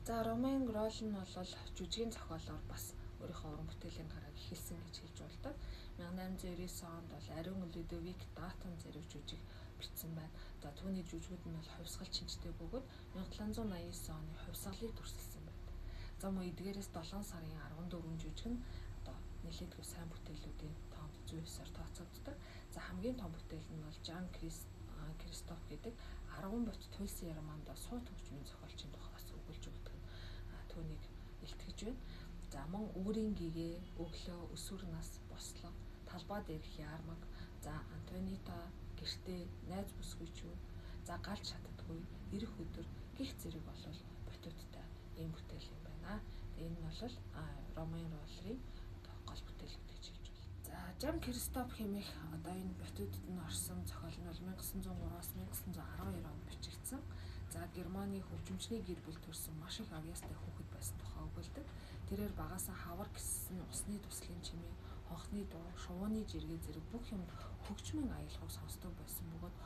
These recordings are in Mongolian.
За Ромео Ролл нь бол жүжигийн зохиолоор бас өөрийнхөө уран бүтээлийн гарааг эхэлсэн гэж хэлж болдог. 1899 онд бол Ариун Людовик Датон зэрэг жүжиг бичсэн байна. За түүний жүжигүүд нь бол хувьсгал шинжтэй бөгөөд 1789 оны хувьсгалыг дүрсэлсэн байдаг. За мөн эдгээрээс 7 сарын 14 жүжиг нь одоо нэлээдгүй сайн бүтээлүүдийн тоонд 109-оор тооцогддог. За хамгийн том бүтээл нь бол Жан Кристоф гэдэг 10 бот туйлсын ярмаанд сууд хөгжмийн зохиолчийн тухаас өгүүлж өгдөг нь түүнийг илтгэж байна. За мөн өөрийн гэгээ, өглөө, өсвөр нас, бослого, талбай дээрх яармаг, за Антонита гэртээ найз бүсгүйчүү, за галж шатдаггүй, ирэх өдөр гих зэрэг болол ботуудтай ийм бүтээл юм байна. Энэ нь бол Ромео Роллын гол бүтээлүүд гэж хэлж байна. За Жан Кристоф хэмээх одоо энэ ботуудад нь орсон зохиол нь бол 1903-аас 1912 онд бичигдсэн. За Германы хөгжимчний гэр бүл төрсэн маш их авьяастай хүүхэд байсан тухай өгүүлдэг. Тэрээр багаасаа хавар гэсэн усны туслын чимээ, хонхны дуу, шувууны жиргээ зэрэг бүх юм хөгжмийн аялалгыг сонсдог байсан бөгөөд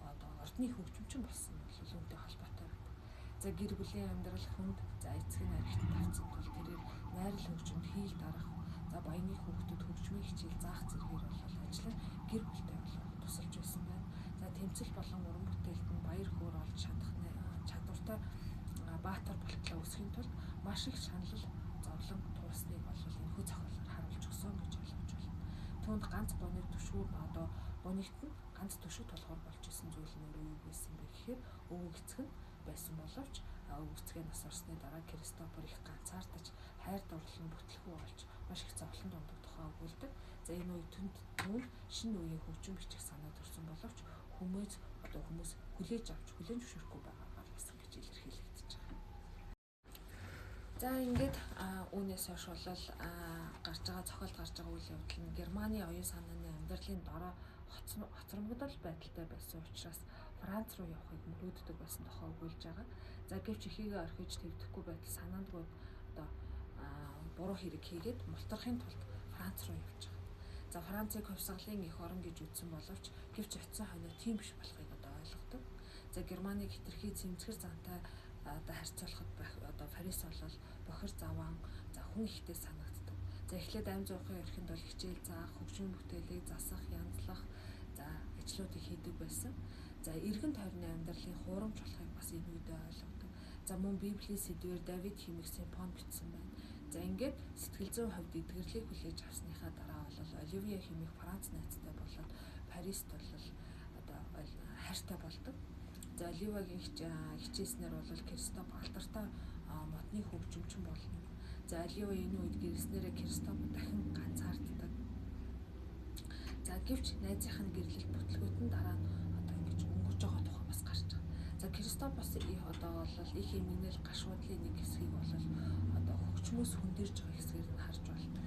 одоо ордны хөгжимчин болсон нь бол үүнтэй холбоотой байдаг. За гэр бүлийн амьдрал хүнд, за эцэг нь архит тавцсан тул тэрээр найрал хөгжимд хийл дарах, за баяны хүүхдүүд хөгжмийн хичээл заах зэргээр бол ажиллан гэр бүлтэй болох тусалж байсан байна. За тэмцэл болон уран бүтээлд нь баяр хөөр олж чадах чадвартай баатар болтлоо өсөхийн тулд маш их шанал зовлон туусныг бол энэхүү зохиолоор харуулж өгсөн гэж ойлгож байна. Түүнд ганц гуниг төшүүр одоо гунигт нь ганц төшөг толгоор болж исэн зүйл нь өөрөө юу байсан бэ гэхээр өвөг эцэг нь байсан боловч өвөг эцгээ нас орсны дараа Кристофер их ганцаардаж хайр дурлал бүтлэхүү болж маш их зовлон дундах тухай өгүүлдэг. За энэ үед түүнд шинэ үеийн хөгжим бичих санаа төрсөн боловч хүмүүс хүлээж авч хүлээн зөвшөөрөхгүй байгаагаар байсан гэж илэрхийлэгдэж байгаа. За ингээд үүнээс хойш бол зохиолд гарч байгаа үйл явдал нь Германы оюун санааны амьдралын дорой хоцрогдол байдалтай байсан учраас Франц руу явахыг мөрөөддөг байсан тухай өгүүлж байгаа. За гэвч ихийгээ орхиж твдэхгүй байтал санаандгүй одоо буруу хэрэг хийгээд мултрахын тулд Франц руу явж байгаа. За Францыг хувьсгалын эх орон гэж үзсэн боловч гэвч очисон хойно тийм биш болохыг одоо ойлгодог. За Германыг хэтэрхий цэмцгэр зантай одоо харьцуулахад одоо Парис бол бохир заваан, за хүн ихтэй санагддаг. За эхлээд амь зуухын эрхэнд бол хичээл заах, хөгжмийн бүтээлийг засах, янзлах, за ажлуудыг хийдэг байсан. За эргэн тойрны амьдралын хуурамч болохыг бас энэ үедээ ойлгодог. За мөн Библийн сэдвээр Давид хэмээх симфони бичсэн байна. За ингээд сэтгэл зүйн хувьд эдгэрлийг хүлээж авсныхаа дараа бол Оливье хэмээх Франц найзтай болоод Парист бол одоо хайртай болдог. За Оливьегийн хичээснээр бол Кристоф алдартай модны хөгжимчин болно. За Оливье энэ үед гэрэлснээрээ Кристоф дахин ганцаарддаг. За гэвч найзынхаа гэрлэлт бүтлгүүд нь дараа нь одоо ингэж өнгөрч байгаа тухай бас гарч байгаа. За Кристоф бас одоо бол их эмгэнэл гашуудлын нэг хэсгийг бол одоо хөгжмөөс хөндөрж байгаа хэсгээр нь харж байна.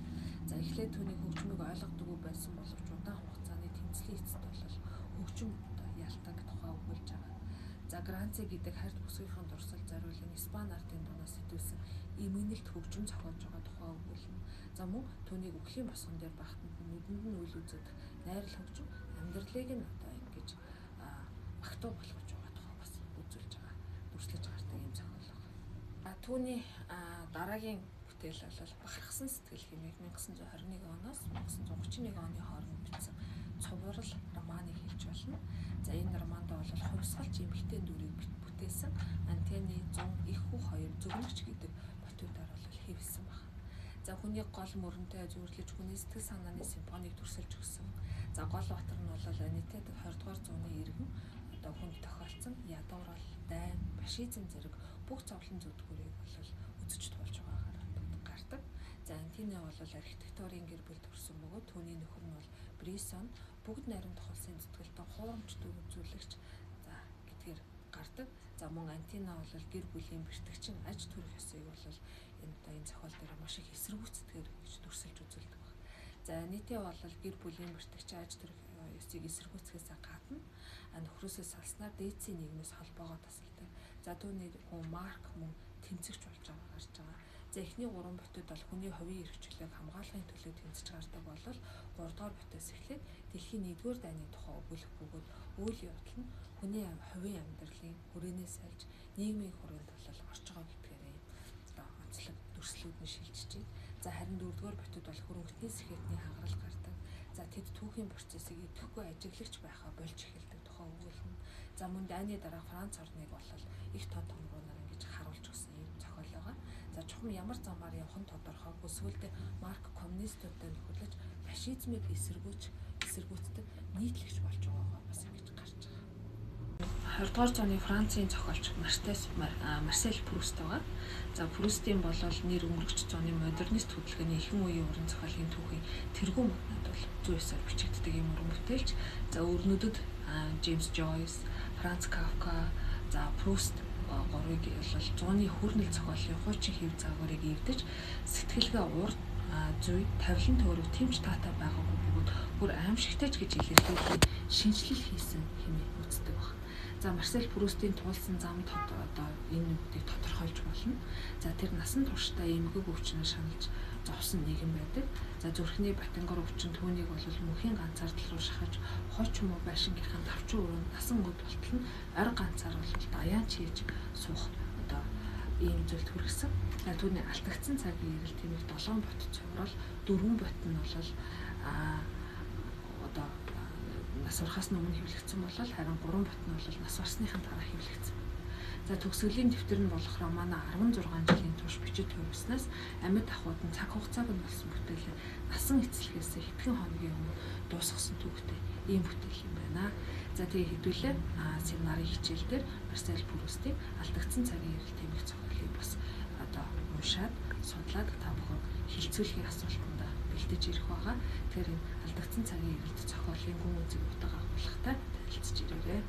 За эхлээд түүний хөгжмийг ойлгодоггүй байсан боловч удаан хугацааны тэмцлийн эцэст бол хөгжим ялтаг тухай өгүүлж байгаа. За Гранци гэдэг харьд бүсгийнхын дурсал зориулсан Испани ардын дунаас сэтүүлсэн эмгэнэлт хөгжим зохиолж байгаа тухай өгүүлнэ. За мөн түүнийг үхлийн босгон дээр багтанд нүдэнд нь үл үзэх найрал хөгжим амьдралыг нь одоо ингэж магтуу болгож байгаа тухай бас үзүүлж байгаа. Дүрслэж гардаг юм зохиол байна. Түүний дараагийн бүтээл бол Бахархсан сэтгэл хэмээх 1921 оноос 1931 оны хооронд бичсэн цуврал романыг хэлж болно. За энэ романд бол хувьсгалч эмэгтэй дүрийг бүтээсэн Антони Зун их хүү хоёр зөвнөгч гэдэг ботуудаар бол хэвлсэн байна. За хүний гол мөрөнтэй зөвөрлөж хүний сэтгэл санааны симфоник төрсөлж өгсөн. За гол батар нь бол Анитад 20 дугаар зууны иргэн одоо хүнд тохиолдсон ядуурал, дайн, фашизм зэрэг бүх зовлон зүдгүүрийг бол үзэж туулж байгаагаар гардаг. За Антони бол архитектурын гэр бүл төрсэн бөгөөд түүний нөхөр нь бол Брисон бүгд найрамдах улсын зүтгэлтэн хуурамчтай үзүүлэгч за гэдгээр гардаг. За мөн Антони бол гэр бүлийн бэртгчин аж төрөх ёсыг бол энэ зохиол дээр маш их эсэргүүцдэг гэж дүрсэлж үзүүлдэг байна. За нийтээ бол гэр бүлийн бэртгчин аж төрөх ёсыг эсэргүүцэхээс гадна нөхрөөсөө салснаар дээдсийн нийгмээс холбоогоо тасалдаг. За түүний хүн Марк мөн тэмцэгч болж байгаа гарч байгаа. За эхний 3 ботод бол хүний хувийн эрхчлөлийг хамгаалахын төлөө тэмцэж гардаг болол 3 дугаар ботоос эхлээд дэлхийн 1-р дайны тухай өгүүлэх бөгөөд үйл явдал нь хүний хувийн амьдралын хүрээнээс сальж нийгмийн хүрээнд бол орж байгаа гэдгээр юм өрслүүд нь шилжиж байна. За харин дөрөвдүгээр ботод бол хөрөнгөний сэхэтний хагарал гардаг. За тэд түүхийн процессыг идэвхгүй ажиглагч байхаа болж эхэлдэг тухай өгүүлнэ. За мөн дайны дараа Франц орныг бол их тод томруугаар ингэж харуулж өгсөн юм зохиол байгаа. За чухам ямар замаар явах нь тодорхойгүй сүүлд Марк коммунистуудад нөхөрлөж фашизмыг эсэргүүцдэг нийтлэгч болж байгаагаа бас ингэж гарч байгаа. 20-р зууны Францын зохиолч Марсель Пруст байгаа. За Прустийн болол нэр өнгөрөгч зууны модернист хөдөлгөөний ихэнх үеийн уран зохиолын түүхийн тэргуун моднод бол зүй ёсоор бичигддэг юм уран бүтээлч. За өрнөдөд Джеймс Жойс, Франц Кафка, за Пруст горыг бол зууны хүрнэл зохиолын хуучин хэв заагварыг эвдэж сэтгэлгээ урд зүй тавилан төөрөг тэмч таатай байгаагүй бөгөөд бүр аимшигтай ч гэж илэрхийлэх шинжилэл хийсэн хэмээн үздэг баг. За Марсель Прустийн туулсан замд одоо энэ нүдийг тодорхойлж болно. За тэр насан туршдаа эмгэг өвчнөөр шаналж зовсон нийгэм байдаг. За зүрхний батангар өвчин түүнийг бол мөнхийн ганцаардал руу шахаж хойч юм уу байшингийнхаа тавчин өрөөнд насан өд болтол нь орь ганцаар бол даяан чийж суух одоо ийм зүйлд хүргэсэн. За түүний алдагдсан цагийн эрэл тэмийг 7 бот цуврал 4 бот нь бол одоо нас урахаас өмнө хэвлэгдсэн бол харин 3 бот нь бол нас барсныхаа дараа хэвлэгдсэн. За төгсгөлийн дэвтэр нь болох романа 16 жилийн турш бичиж төрүүлснээс амьд ахуйд нь цаг хугацааг нь болсон бүтээлээ насан эцэлхээс хэдхэн хоногийн өмнө дуусгасан түүхтэй ийм бүтээл юм байна. За тэгээ хэдүүлээ семинарын хичээл дээр Марсель Прустийн алдагдсан цагийн эрэл тэмдэг зохиолыг бас одоо уншаад судлаад та бүхэн хилцүүлгийн асуултанд бэлдэж ирэх байгаа. Тэгэхээр энэ алдагдсан цагийн эрэлт зохиолын гүн үзэг утга агуулгатай танилцж ирээрэй.